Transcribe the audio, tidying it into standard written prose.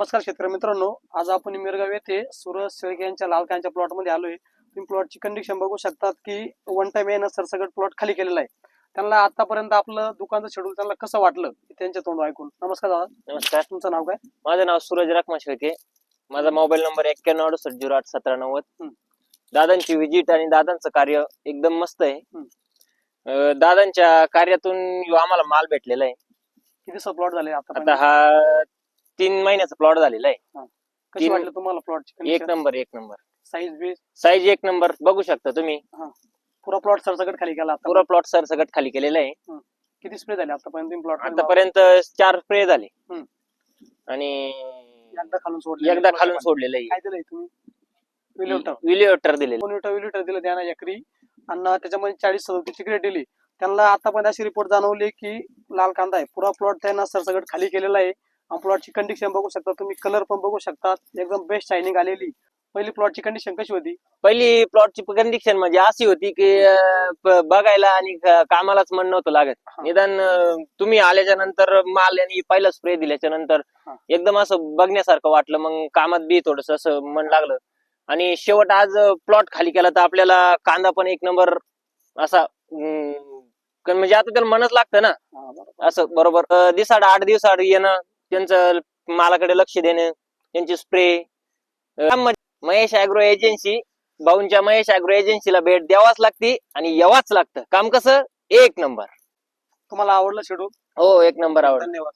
नमस्कार शेतकरी मित्रांनो, आज आपण मिरगाव येथे सूरज शेळके यांच्या लाल कांच्या प्लॉट मध्ये आलोय. तुम्ही प्लॉटची कंडिशन बघू शकतात की वन टाइम येणं सरसकट प्लॉट खाली केलेला आहे. त्यांना आतापर्यंत आपलं दुकानचं शेड्यूल त्यांना कसं वाटलं त्यांच्या तोंड ऐकून. नमस्कार दादा. नमस्कार. तुमचं नाव काय? माझं नाव सूरज रखमा शेळके. माझा मोबाईल नंबर 9168081790. दादांची विजिट आणि दादांचं कार्य एकदम मस्त आहे. दादांच्या कार्यातून आम्हाला माल भेटलेला आहे. किती प्लॉट झाले आता हा 3 महिन्याचा प्लॉट झालेला आहे. कशी वाटलं तुम्हाला प्लॉटची एक नंबर साईज एक नंबर बघू शकता तुम्ही. पुरा प्लॉट सरसकट खाली केला पुरा प्लॉट सरसकट खाली केलेला आहे. किती स्प्रे झाले आतापर्यंत प्लॉट? आतापर्यंत 4 स्प्रे झाले आणि एकदा खालून सोडलेलं आहे. काय दिलंय तुम्ही? विलिओटर दिले. विलिओटर दिलं त्यांना एकरी आणि त्याच्यामध्ये 40-37 ग्रेड दिली. त्यांना आतापर्यंत अशी रिपोर्ट जाणवली की लाल कांदा आहे. पुरा प्लॉट त्यांना सरसकट खाली केलेला आहे. प्लॉटची कंडिशन बघू शकता तुम्ही, कलर पण बघू शकता, एकदम बेस्ट शायनिंग आलेली. पहिली प्लॉटची कंडिशन कशी होती? पहिली प्लॉटची कंडिशन म्हणजे अशी होती की बघायला आणि कामालाच मन नव्हतं लागत. निदान तुम्ही आल्याच्या नंतर माल आणि पहिला स्प्रे दिल्याच्या नंतर एकदम असं बघण्यासारखं वाटलं. मग कामात बी थोडस असं मन लागलं आणि शेवट आज प्लॉट खाली केला तर आपल्याला कांदा पण एक नंबर असा म्हणजे आता त्याला मनच लागतं ना असं. बरोबर दिवसाड 8 दिवसाड येणं, त्यांचं मालाकडे लक्ष देणं, त्यांची स्प्रे. महेश ऍग्रो एजन्सी, भाऊंच्या महेश ऍग्रो एजन्सीला भेट द्यावाच लागते आणि यावाच लागतं. काम कसं एक नंबर. तुम्हाला आवडलं शेड्यूल? हो, एक नंबर आवडलं. धन्यवाद.